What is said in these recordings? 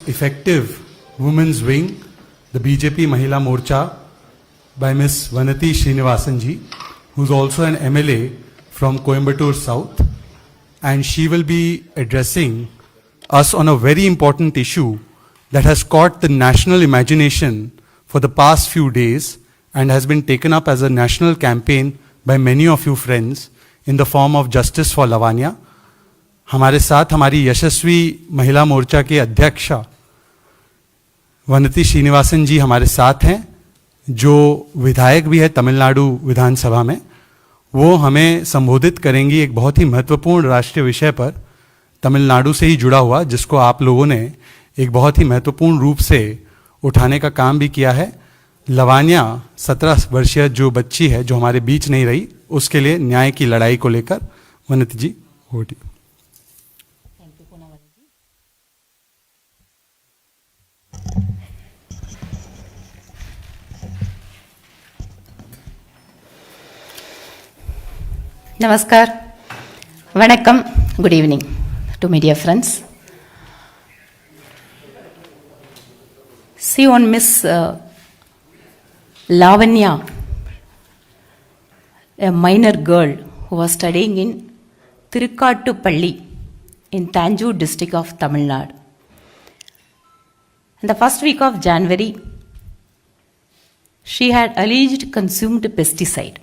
effective women's wing, the BJP Mahila Morcha, by Ms. Vanathi Srinivasan ji, who's also an MLA from Coimbatore South, and she will be addressing us on a very important issue that has caught the national imagination for the past few days and has been taken up as a national campaign by many of you friends in the form of Justice for Lavanya. हमारे साथ हमारी यशस्वी महिला मोर्चा के अध्यक्षा वनति श्रीनिवासन जी हमारे साथ हैं, जो विधायक भी है तमिलनाडु विधानसभा में। वो हमें संबोधित करेंगी एक बहुत ही महत्वपूर्ण राष्ट्रीय विषय पर, तमिलनाडु से ही जुड़ा हुआ, जिसको आप लोगों ने एक बहुत ही महत्वपूर्ण रूप से उठाने का काम भी किया है। लवानिया 17 वर्षीय जो बच्ची है, जो हमारे बीच नहीं रही, उसके लिए न्याय की लड़ाई को लेकर वनति जी होती। Namaskar, Vanakkam, good evening to media friends. See on Miss Lavanya, a minor girl who was studying in Tirukkattupalli in Tanjore district of Tamil Nadu. In the first week of January, she had alleged consumed pesticide.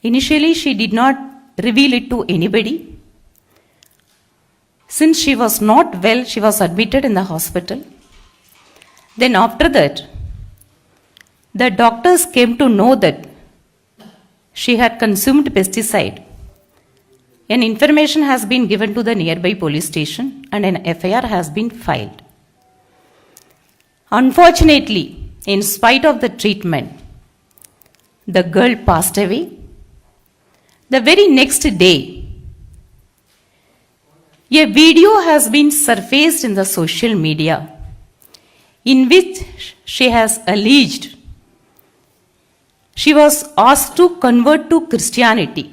Initially, she did not reveal it to anybody. Since she was not well, she was admitted in the hospital. Then after that, the doctors came to know that she had consumed pesticide. An information has been given to the nearby police station and an FIR has been filed. Unfortunately, in spite of the treatment, the girl passed away. The very next day, a video has been surfaced in the social media in which she has alleged she was asked to convert to Christianity.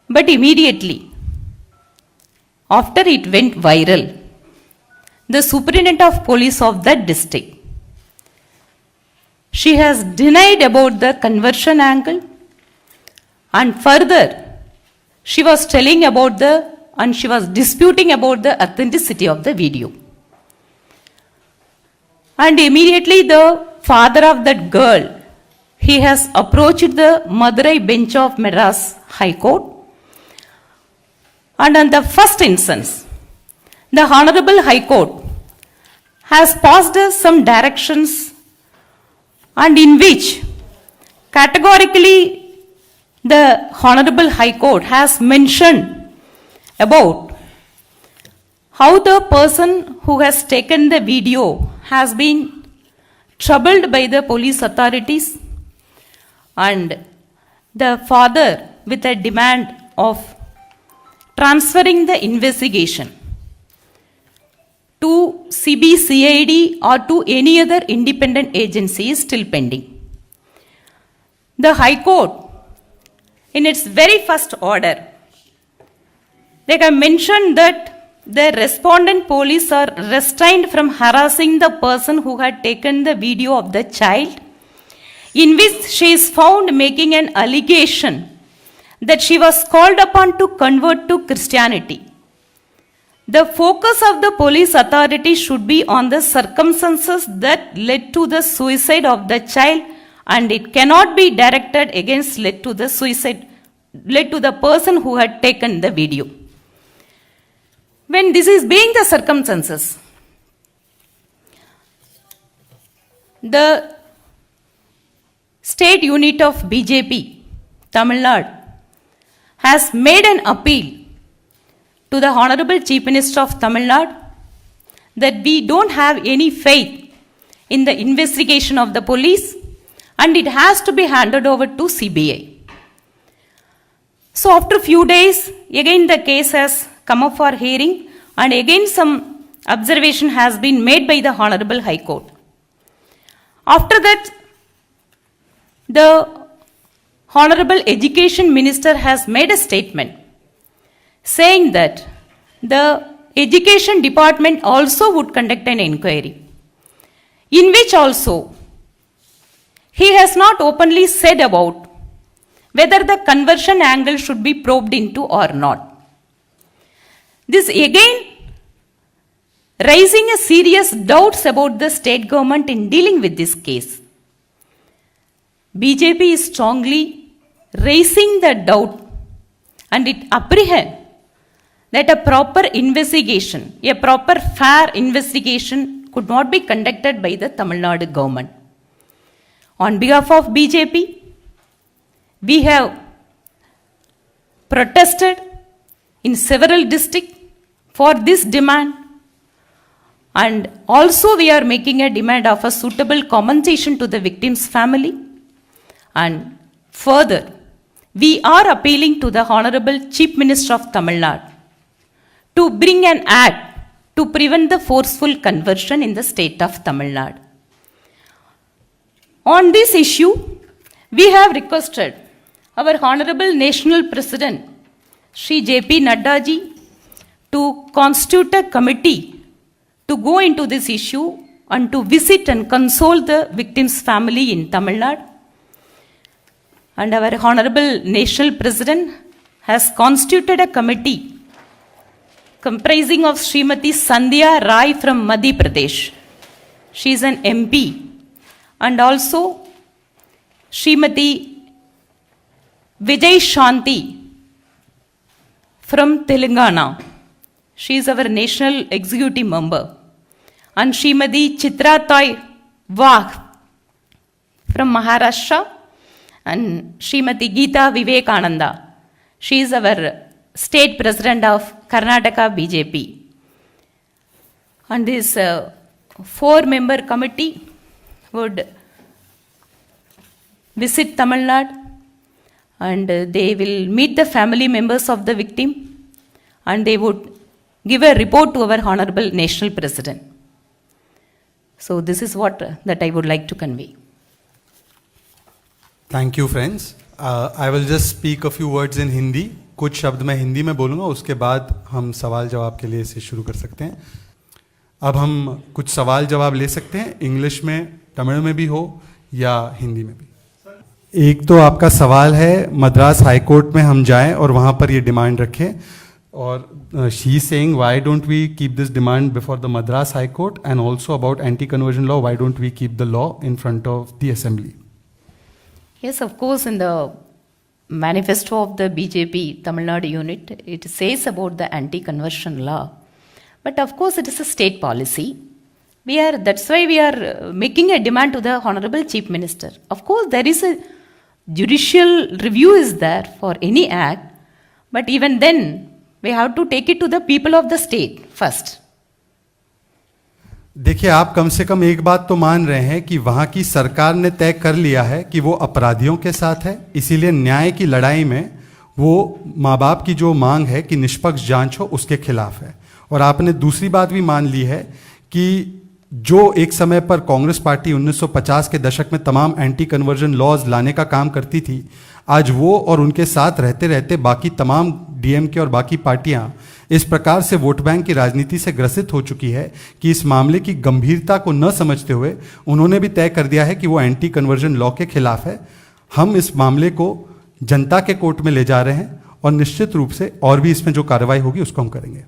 But immediately, after it went viral, the superintendent of police of that district, she has denied about the conversion angle, and further she was telling about she was disputing about the authenticity of the video. And immediately the father of that girl, he has approached the Madurai bench of Madras High Court, and on the first instance, the Honorable High Court has passed some directions, and in which categorically the Honorable High Court has mentioned about how the person who has taken the video has been troubled by the police authorities, and the father with a demand of transferring the investigation to CBCID or to any other independent agency is still pending. The High Court, in its very first order, they have mentioned that the respondent police are restrained from harassing the person who had taken the video of the child, in which she is found making an allegation that she was called upon to convert to Christianity. The focus of the police authority should be on the circumstances that led to the suicide of the child, and it cannot be directed against led to the person who had taken the video. When this is being the circumstances, the state unit of BJP, Tamil Nadu, has made an appeal to the Honorable Chief Minister of Tamil Nadu that we don't have any faith in the investigation of the police and it has to be handed over to CBI. So after a few days, again the case has come up for hearing and again some observation has been made by the Honorable High Court. After that, the Honorable Education Minister has made a statement saying that the education department also would conduct an inquiry, in which also he has not openly said about whether the conversion angle should be probed into or not. This again raising a serious doubts about the state government in dealing with this case. BJP is strongly raising the doubt and it apprehends that a proper investigation, a proper fair investigation could not be conducted by the Tamil Nadu government. On behalf of BJP, we have protested in several districts for this demand, and also we are making a demand of a suitable compensation to the victim's family. And further, we are appealing to the Honorable Chief Minister of Tamil Nadu to bring an act to prevent the forceful conversion in the state of Tamil Nadu. On this issue, we have requested our Honorable National President, Shri J.P. Nadda ji, to constitute a committee to go into this issue and to visit and console the victim's family in Tamil Nadu. And our Honorable National President has constituted a committee comprising of Srimati Sandhya Rai from Madhya Pradesh. She is an MP. And also Srimati Vijay Shanti from Telangana. She is our national executive member. And Srimati Chitra Toy Vagh from Maharashtra. And Srimati Geeta Vivekananda. She is our state president of Karnataka BJP. And this 4-member committee would visit Tamil Nadu, and they will meet the family members of the victim, and they would give a report to our Honorable National President. So this is what that I would like to convey. Thank you, friends. I will just speak a few words in Hindi. कुछ शब्द मैं हिंदी में बोलूँगा, उसके बाद हम सवाल जवाब के लिए इसे शुरू कर सकते हैं. अब हम कुछ सवाल जवाब ले सकते हैं, इंग्लिश में, तमिल में भी हो या हिंदी में भी. एक तो आपका सवाल है, मद्रास हाई कोर्ट में हम जाएं और वहाँ पर ये डिमांड रखें, और she saying why don't we keep this demand before the Madras high court, and also about anti conversion law, why don't we keep the law in front of the assembly. Yes, of course, in the manifesto of the BJP Tamil Nadu unit, it says about the anti-conversion law. But of course, it is a state policy. That's why we are making a demand to the Honorable Chief Minister. Of course, there is a judicial review is there for any act, but even then, we have to take it to the people of the state first. देखिए, आप कम से कम एक बात तो मान रहे हैं कि वहाँ की सरकार ने तय कर लिया है कि वो अपराधियों के साथ है, इसीलिए न्याय की लड़ाई में वो माँ बाप की जो मांग है कि निष्पक्ष जांच हो, उसके खिलाफ है. और आपने दूसरी बात भी मान ली है कि जो एक समय पर कांग्रेस पार्टी 1950 के दशक में तमाम एंटी कन्वर्जन लॉज लाने का काम करती थी, आज वो और उनके साथ रहते रहते बाकी तमाम डीएमके और बाकी पार्टियां इस प्रकार से वोट बैंक की राजनीति से ग्रसित हो चुकी है कि इस मामले की गंभीरता को न समझते हुए उन्होंने भी तय कर दिया है कि वो एंटी कन्वर्जन लॉ के खिलाफ है. हम इस मामले को जनता के कोर्ट में ले जा रहे हैं और निश्चित रूप से और भी इसमें जो कार्रवाई होगी उसको हम करेंगे.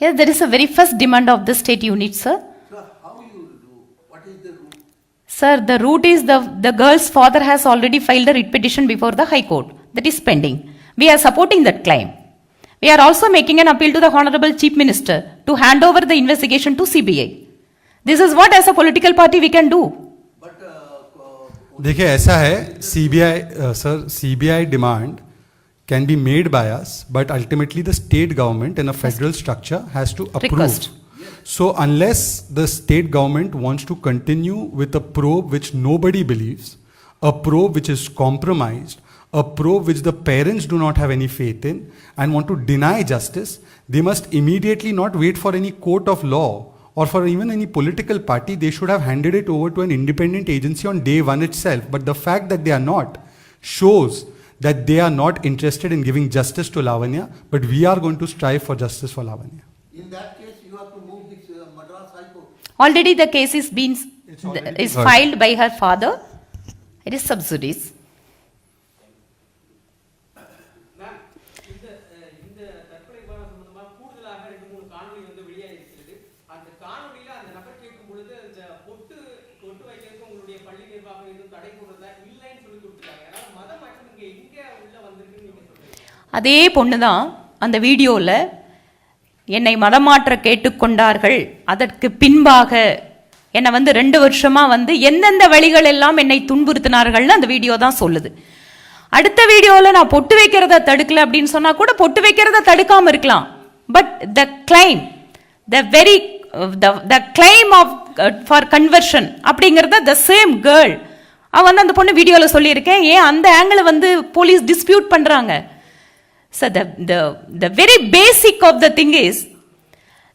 Yes, there is a very first demand of the state unit, sir. So how you will do? What is the route? Sir, the route is the girl's father has already filed a writ petition before the High Court. That is pending. We are supporting that claim. We are also making an appeal to the Honorable Chief Minister to hand over the investigation to CBI. This is what as a political party we can do. But देखिए, ऐसा है, CBI demand can be made by us, but ultimately the state government in a federal structure has to approve. Request. So unless the state government wants to continue with a probe which nobody believes, a probe which is compromised, a probe which the parents do not have any faith in and want to deny justice, they must immediately not wait for any court of law or for even any political party. They should have handed it over to an independent agency on day one itself. But the fact that they are not shows that they are not interested in giving justice to Lavanya, but we are going to strive for justice for Lavanya. In that case, you have to move this Madras High Court. Already the case is already is heard. filed by her father. It is sub judice. Ma'am, இந்த தற்கொலை விவகாரம் சம்பந்தமா கூடுதலாக 2-3 காணொளி வெளியாகிருக்கிறது. அந்த காணொளியில அந்த நபர் கேட்கும் பொழுது அந்த பொட்டு வைக்கிறதுக்கு உங்களுடைய பள்ளி நிர்வாகம் எதுவும் தடை போடுறதா இல்லைன்னு சொல்லி கொடுத்துருக்காங்க. அதனால மத மாற்றம் எங்க உள்ள வந்திருக்குன்னு நீங்க சொல்றீங்க? அதே பொண்ணு தான் அந்த வீடியோவில் என்னை மதமாற்ற கேட்டுக்கொண்டார்கள். அதற்கு பின்பாக என்னை 2 வருஷமா எந்தெந்த வழிகள் எல்லாம் என்னை துன்புறுத்தினார்கள்னு அந்த வீடியோ தான் சொல்லுது. அடுத்த வீடியோவில் நான் பொட்டு வைக்கிறத தடுக்கல அப்படின்னு சொன்னா கூட பொட்டு வைக்கிறத தடுக்காம இருக்கலாம். But the claim the claim of for conversion அப்படிங்கிறத த சேம் கேர்ள் அவ அந்த பொண்ணு வீடியோவில் சொல்லியிருக்கேன். ஏன் அந்த ஆங்கிள் போலீஸ் டிஸ்பியூட் பண்றாங்க? So the very basic of the thing is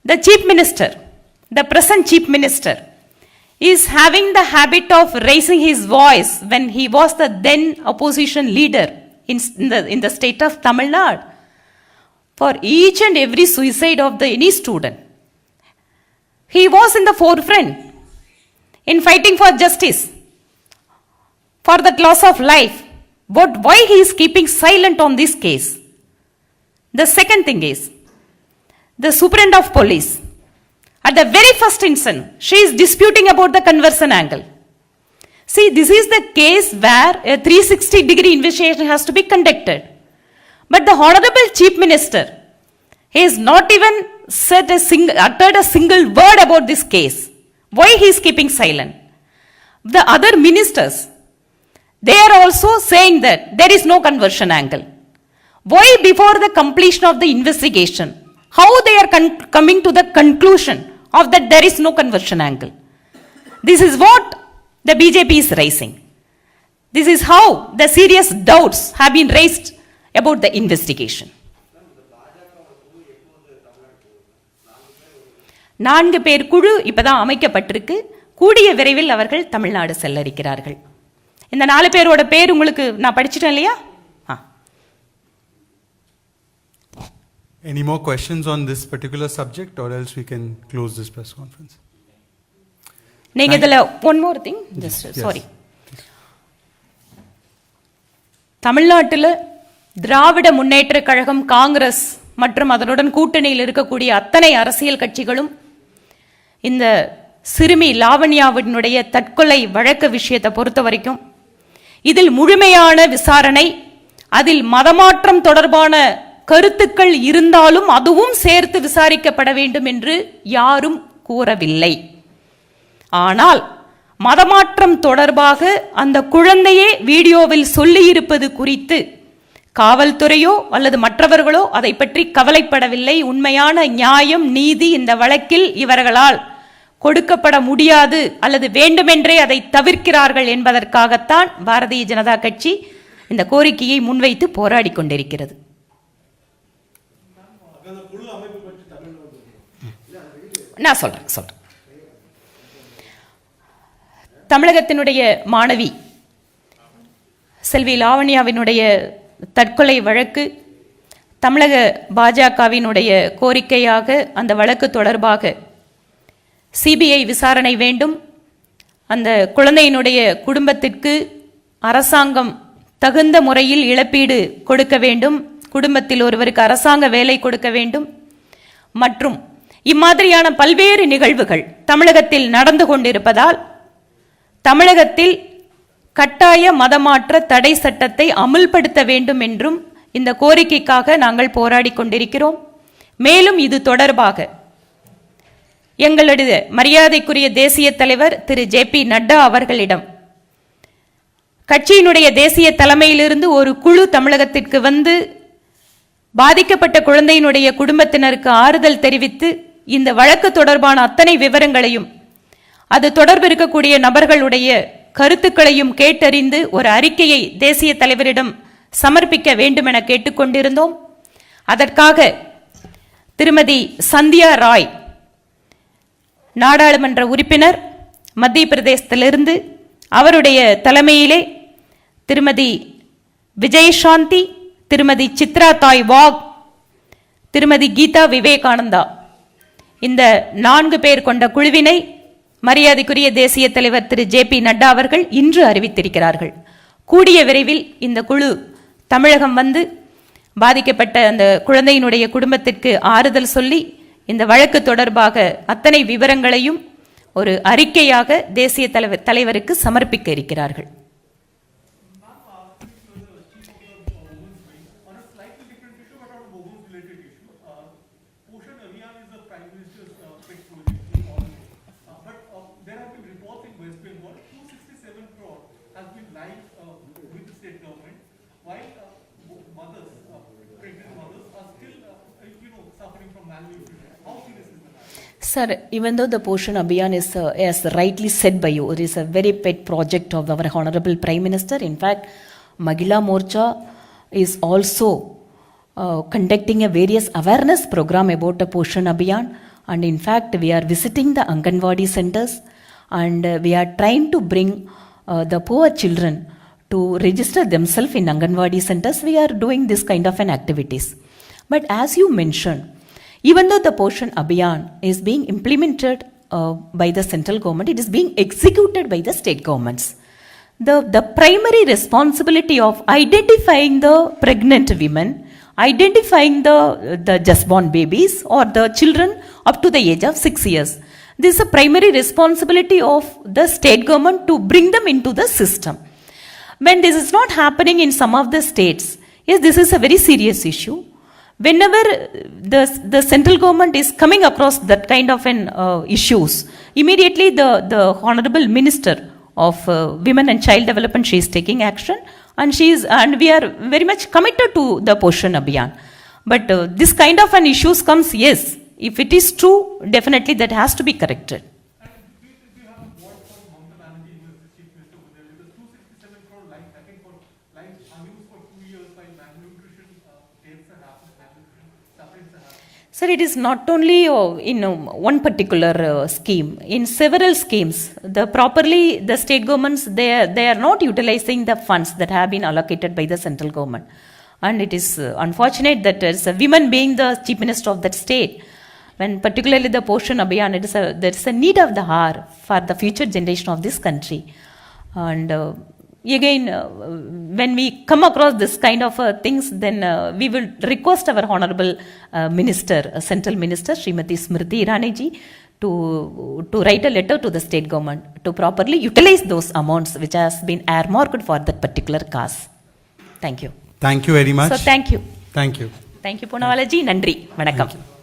the chief minister, the present chief minister is having the habit of raising his voice when he was the then opposition leader in the state of Tamil Nadu for each and every suicide of any student. He was in the forefront in fighting for justice, for the loss of life. But why he is keeping silent on this case? The second thing is, the superintendent of police, at the very first instant, she is disputing about the conversion angle. See, this is the case where a 360-degree investigation has to be conducted. But the Honorable Chief Minister has not even uttered a single word about this case. Why he is keeping silent? The other ministers, they are also saying that there is no conversion angle. Why before the completion of the investigation, how they are coming to the conclusion of that there is no conversion angle? This is what the BJP is raising. This is how the serious doubts have been raised about the investigation. 4 பேர் குழு இப்பதான் அமைக்கப்பட்டிருக்கு. கூடிய விரைவில் அவர்கள் தமிழ்நாடு செல்ல இருக்கிறார்கள். இந்த 4 பேரோட பேர் உங்களுக்கு நான் படிச்சிட்டேன் இல்லையா? Any more questions on this particular subject, or else we can close this press conference? நீங்க இதுல one more thing, just Yes. sorry. தமிழ்நாட்டில் திராவிட முன்னேற்ற கழகம், காங்கிரஸ் மற்றும் அதனுடன் கூட்டணியில் இருக்கக்கூடிய அத்தனை அரசியல் கட்சிகளும் இந்த சிறுமி லாவண்யாவினுடைய தற்கொலை வழக்கு விஷயத்தை பொறுத்த வரைக்கும் இதில் முழுமையான விசாரணை, அதில் மதமாற்றம் தொடர்பான கருத்துக்கள் இருந்தாலும் அதுவும் சேர்த்து விசாரிக்கப்பட வேண்டும் என்று யாரும் கூறவில்லை. ஆனால் மதமாற்றம் தொடர்பாக அந்த குழந்தையே வீடியோவில் சொல்லியிருப்பது குறித்து காவல்துறையோ அல்லது மற்றவர்களோ அதை பற்றி கவலைப்படவில்லை. உண்மையான நியாயம், நீதி இந்த வழக்கில் இவர்களால் கொடுக்கப்பட முடியாது அல்லது வேண்டுமென்றே அதை தவிர்க்கிறார்கள் என்பதற்காகத்தான் பாரதிய ஜனதா கட்சி இந்த கோரிக்கையை முன்வைத்து போராடி கொண்டிருக்கிறது. நான் சொல்றேன். தமிழகத்தினுடைய மாணவி செல்வி லாவண்யாவினுடைய தற்கொலை வழக்கு, தமிழக பாஜகவினுடைய கோரிக்கையாக அந்த வழக்கு தொடர்பாக சிபிஐ விசாரணை வேண்டும். அந்த குழந்தையினுடைய குடும்பத்திற்கு அரசாங்கம் தகுந்த முறையில் இழப்பீடு கொடுக்க வேண்டும். குடும்பத்தில் ஒருவருக்கு அரசாங்க வேலை கொடுக்க வேண்டும். மற்றும் இம்மாதிரியான பல்வேறு நிகழ்வுகள் தமிழகத்தில் நடந்து கொண்டிருப்பதால் தமிழகத்தில் கட்டாய மதமாற்ற தடை சட்டத்தை அமுல்படுத்த வேண்டும் என்றும் இந்த கோரிக்கைக்காக நாங்கள் போராடி கொண்டிருக்கிறோம். மேலும் இது தொடர்பாக எங்களுடைய மரியாதைக்குரிய தேசிய தலைவர் திரு ஜே.பி. நட்டா அவர்களிடம் கட்சியினுடைய தேசிய தலைமையிலிருந்து ஒரு குழு தமிழகத்திற்கு வந்து பாதிக்கப்பட்ட குழந்தையினுடைய குடும்பத்தினருக்கு ஆறுதல் தெரிவித்து இந்த வழக்கு தொடர்பான அத்தனை விவரங்களையும் அது தொடர்பு இருக்கக்கூடிய நபர்களுடைய கருத்துக்களையும் கேட்டறிந்து ஒரு அறிக்கையை தேசிய தலைவரிடம் சமர்ப்பிக்க வேண்டும் என கேட்டுக்கொண்டிருந்தோம். அதற்காக திருமதி சந்தியா ராய், நாடாளுமன்ற உறுப்பினர், மத்திய பிரதேசத்திலிருந்து, அவருடைய தலைமையிலே திருமதி விஜயசாந்தி, திருமதி சித்ரா தாய் வாக், திருமதி கீதா விவேகானந்தா, இந்த 4 பேர் கொண்ட குழுவினை மரியாதைக்குரிய தேசிய தலைவர் திரு ஜே.பி. நட்டா அவர்கள் இன்று அறிவித்திருக்கிறார்கள். கூடிய விரைவில் இந்த குழு தமிழகம் வந்து பாதிக்கப்பட்ட அந்த குழந்தையினுடைய குடும்பத்திற்கு ஆறுதல் சொல்லி இந்த வழக்கு தொடர்பாக அத்தனை விவரங்களையும் ஒரு அறிக்கையாக தேசிய தலைவருக்கு சமர்ப்பிக்க இருக்கிறார்கள். Sir, even though the Poshan Abhiyan is, as rightly said by you, it is a very pet project of our Honorable Prime Minister. In fact, Mahila Morcha is also conducting a various awareness program about the Poshan Abhiyan. And in fact, we are visiting the Anganwadi centers and we are trying to bring the poor children to register themselves in Anganwadi centers. We are doing this kind of an activities. But as you mentioned, even though the Poshan Abhiyan is being implemented by the central government, it is being executed by the state governments. The primary responsibility of identifying the pregnant women, identifying the just born babies or the children up to the age of 6 years, this is a primary responsibility of the state government to bring them into the system. When this is not happening in some of the states, yes, this is a very serious issue. Whenever the central government is coming across that kind of an issues, immediately the Honorable Minister of Women and Child Development, she is taking action, and we are very much committed to the Poshan Abhiyan. But this kind of an issues comes, yes, if it is true, definitely that has to be corrected. Sir, it is not only in one particular scheme. In several schemes, the state governments, they are not utilizing the funds that have been allocated by the central government. And it is unfortunate that there is a women being the chief minister of that state, when particularly the Poshan Abhiyan, there is a need of the hour for the future generation of this country. And again, when we come across this kind of things, then we will request our Honorable Minister, Central Minister, Srimati Smriti Irani ji, to write a letter to the state government to properly utilize those amounts which has been earmarked for that particular cause. Thank you. Thank you very much. So thank you. Thank you. Thank you, Poonawala ji. Nandri. Vanakkam.